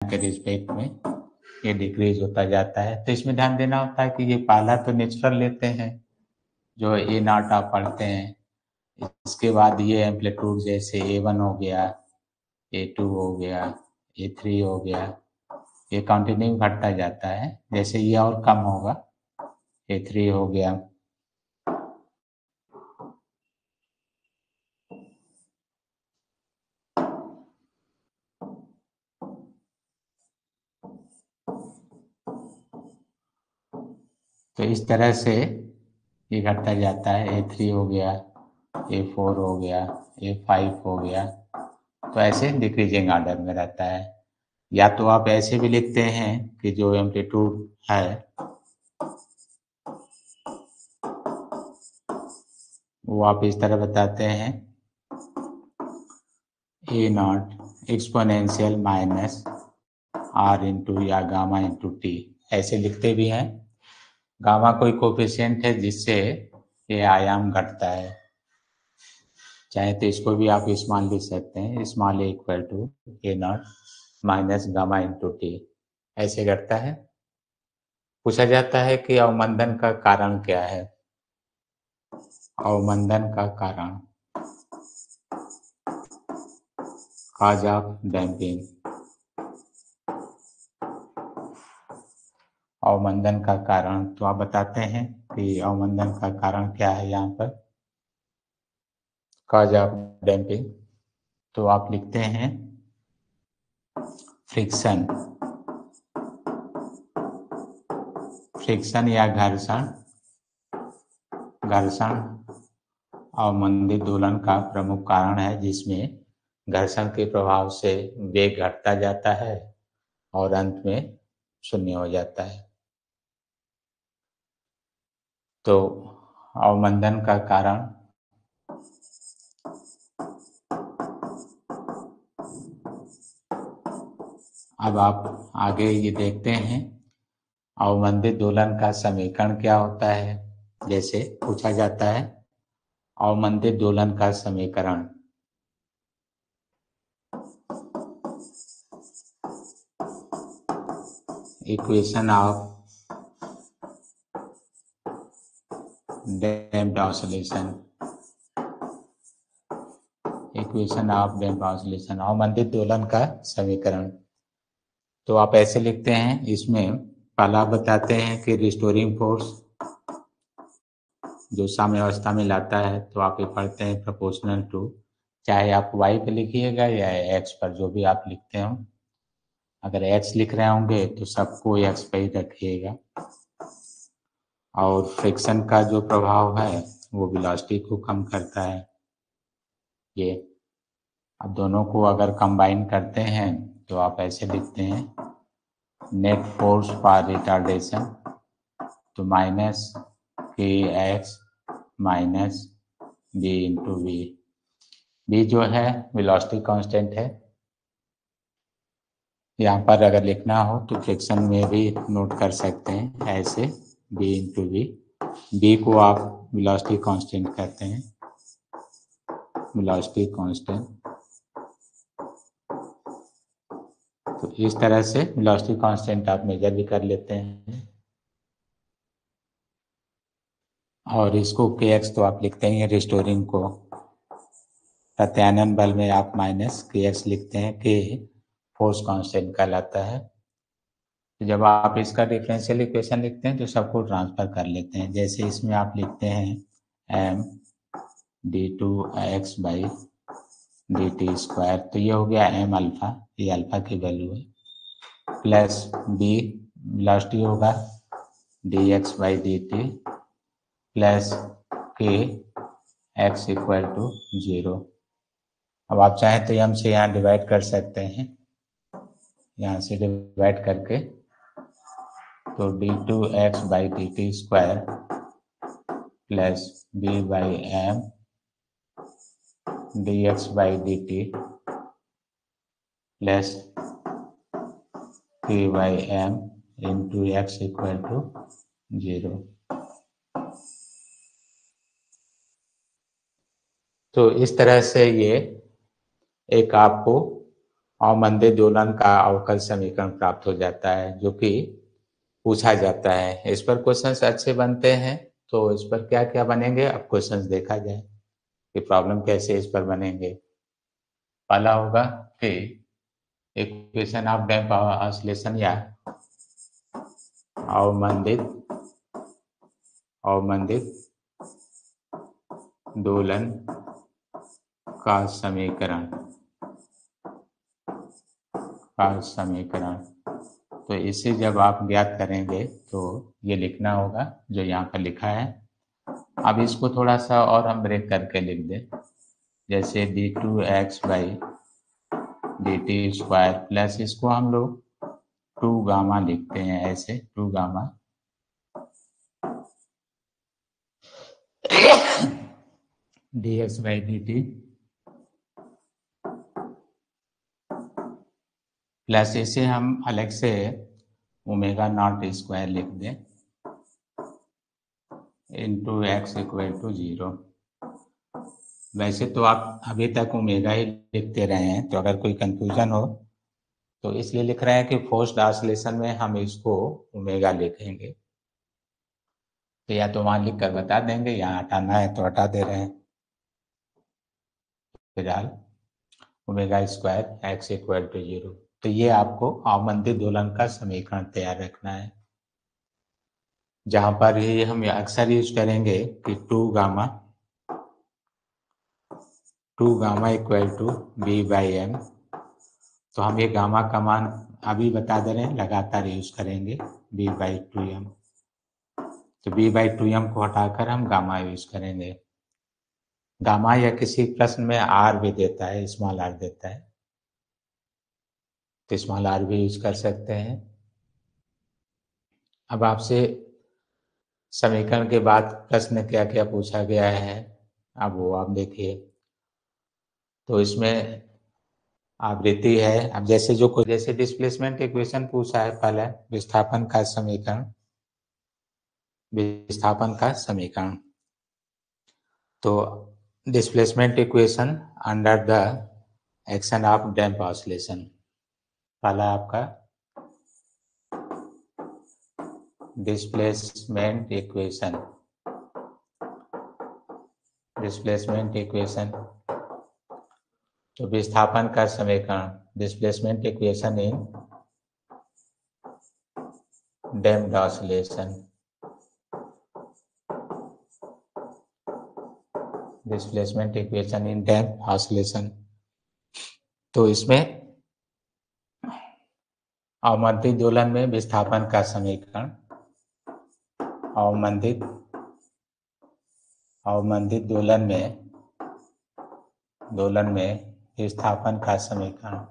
के रिस्पेक्ट में ये डिक्रीज होता जाता है। तो इसमें ध्यान देना होता है कि ये पहला तो नेचुरल लेते हैं जो ए नॉट आप पढ़ते हैं, इसके बाद ये एम्पलीट्यूड जैसे A1 हो गया, A2 हो गया, A3 हो गया, ये कंटिन्यू घटता जाता है। जैसे ये और कम होगा, A3 हो गया, तो इस तरह से ये घटता जाता है। A3 हो गया, A4 हो गया, A5 हो गया, तो ऐसे डिक्रीजिंग ऑर्डर में रहता है। या तो आप ऐसे भी लिखते हैं कि जो एम्पलीट्यूड है वो आप इस तरह बताते हैं A naught exponential minus R into या गामा इंटू टी, ऐसे लिखते भी हैं। गामा कोई कोफिशिएंट है जिससे ये आयाम घटता है, चाहे तो इसको भी आप स्मॉल लिख सकते हैं, small a equal to a naught minus gamma into T, ऐसे घटता है। पूछा जाता है कि अवमंदन का कारण क्या है। अवमंदन का कारण, कॉज ऑफ डैम्पिंग, अवमंदन का कारण, तो आप बताते हैं कि अवमंदन का कारण क्या है। यहाँ पर कॉज ऑफ डैम्पिंग, तो आप लिखते हैं फ्रिक्शन, फ्रिक्शन या घर्षण, घर्षण अवमंदित दोलन का प्रमुख कारण है, जिसमें घर्षण के प्रभाव से वेग घटता जाता है और अंत में शून्य हो जाता है। तो अवमंदन का कारण अब आप आगे ये देखते हैं अवमंदित दोलन का समीकरण क्या होता है। जैसे पूछा जाता है अवमंदित दोलन का समीकरण, equation of damped oscillation, equation of damped oscillation, अवमंदित दोलन का समीकरण। तो आप ऐसे लिखते हैं, इसमें पहला बताते हैं कि रिस्टोरिंग फोर्स जो साम्यावस्था में लाता है, तो आप ये पढ़ते हैं प्रोपोर्शनल टू, चाहे आप y पे लिखिएगा या x पर, जो भी आप लिखते हो। अगर x लिख रहे होंगे तो सबको x पे ही रखिएगा। और फ्रिक्शन का जो प्रभाव है वो वेलोसिटी को कम करता है। ये अब दोनों को अगर कंबाइन करते हैं तो आप ऐसे लिखते हैं नेट फोर्स फॉर रिटार्डेशन, तो minus k x minus b into v, b जो है वेलोसिटी कांस्टेंट है। यहाँ पर अगर लिखना हो तो फ्रिक्शन में भी नोट कर सकते हैं ऐसे, बी इंटू वी, बी को आप वेलोसिटी कांस्टेंट कहते हैं, वेलोसिटी कांस्टेंट। तो इस तरह से वेलोसिटी कांस्टेंट आप मेजर भी कर लेते हैं। और इसको के एक्स तो आप लिखते हैं रिस्टोरिंग को, प्रत्यानयन बल में आप माइनस के एक्स लिखते हैं, के फोर्स कांस्टेंट कहलाता है। तो जब आप इसका डिफरेंशियल इक्वेशन लिखते हैं तो सबको ट्रांसफर कर लेते हैं। जैसे इसमें आप लिखते हैं m d two x by D T square, तो ये हो गया एम अल्फा, ये अल्फा की वैल्यू है, प्लस बी वेलोसिटी होगा d x by D T plus k x equal to 0। अब आप चाहें तो एम से यहाँ डिवाइड कर सकते हैं, यहाँ से डिवाइड करके, तो D two x by D T square plus B by M D x by D T plus K by M into X equal to 0। तो इस तरह से ये एक आपको अवमंदित दोलन का अवकल समीकरण प्राप्त हो जाता है, जो कि पूछा जाता है। इस पर क्वेश्चंस अच्छे बनते हैं, तो इस पर क्या क्या बनेंगे अब क्वेश्चंस देखा जाए कि प्रॉब्लम कैसे इस पर बनेंगे। पहला होगा कि इक्वेशन ऑफ डैम्प ऑसिलेशन या अवमंदित दोलन का समीकरण तो इसे जब आप ज्ञात करेंगे तो ये लिखना होगा जो यहाँ पर लिखा है। अब इसको थोड़ा सा और हम ब्रेक करके लिख दें, जैसे d2x by dt square plus इसको हम लोग 2 गामा लिखते हैं, ऐसे 2 gamma dx by dt plus इसे हम अलग से ओमेगा नॉट स्क्वायर लिख दें इंटू एक्स इक्वल टू 0। वैसे तो आप अभी तक ओमेगा ही लिखते रहे हैं, तो अगर कोई कंफ्यूजन हो तो इसलिए लिख रहे हैं कि फोर्स्ड ऑसिलेशन में हम इसको ओमेगा लिखेंगे। तो या तो वहां लिख कर बता देंगे, यहाँ हटाना है तो हटा दे रहे हैं। फिलहाल omega square x equal to 0। तो ये आपको अवमंदित दोलन का समीकरण तैयार रखना है, जहां पर ये हम अक्सर यूज करेंगे कि 2 gamma equal to b by m. तो हम ये गामा का मान अभी बता दे रहे हैं, लगातार यूज करेंगे बी बाई 2m। तो बी बाई 2m को हटाकर हम गामा यूज करेंगे। गामा या किसी प्रश्न में आर भी देता है, स्मॉल आर देता है, तो स्मॉल आर भी यूज कर सकते हैं। अब आपसे समीकरण के बाद प्रश्न क्या क्या पूछा गया है, अब वो आप देखिए। तो इसमें आवृत्ति है। अब जैसे डिस्प्लेसमेंट इक्वेशन पूछा है, पहले विस्थापन का समीकरण। तो displacement equation under the action of damp oscillation. पहला आपका डिस्प्लेसमेंट इक्वेशन तो विस्थापन का समीकरण, displacement equation in damped oscillation. Displacement equation in damped oscillation. तो इसमें अवमंदित दोलन में विस्थापन का समीकरण, अवमंदित दोलन में विस्थापन का समीकरण,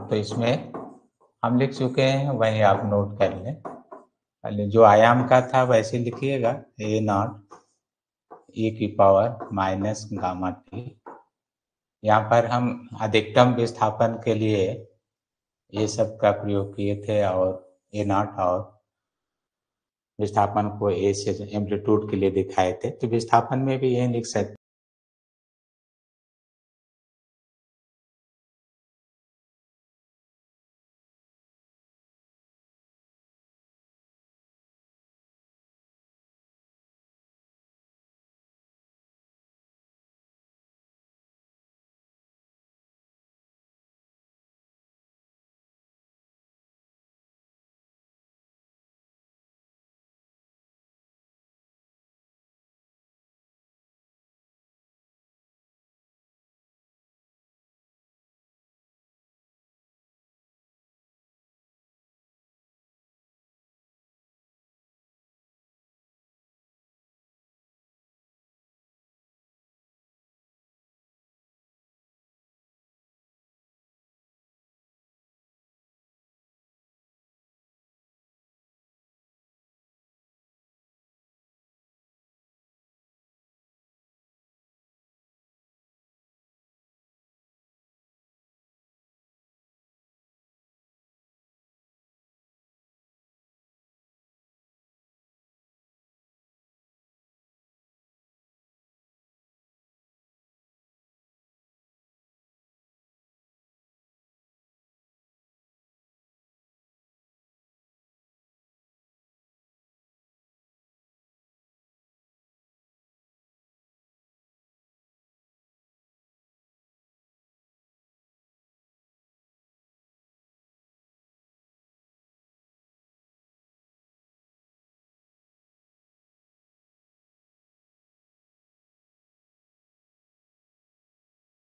तो इसमें हम लिख चुके हैं, वही आप नोट कर लें। पहले जो आयाम का था वैसे लिखिएगा, ए नॉट e की पावर माइनस गामा टी। यहाँ पर हम अधिकतम विस्थापन के लिए ये सब का प्रयोग किए थे, और ए नॉट और विस्थापन को ए से एम्पलीट्यूड के लिए दिखाए थे। तो विस्थापन में भी यही लिख सकते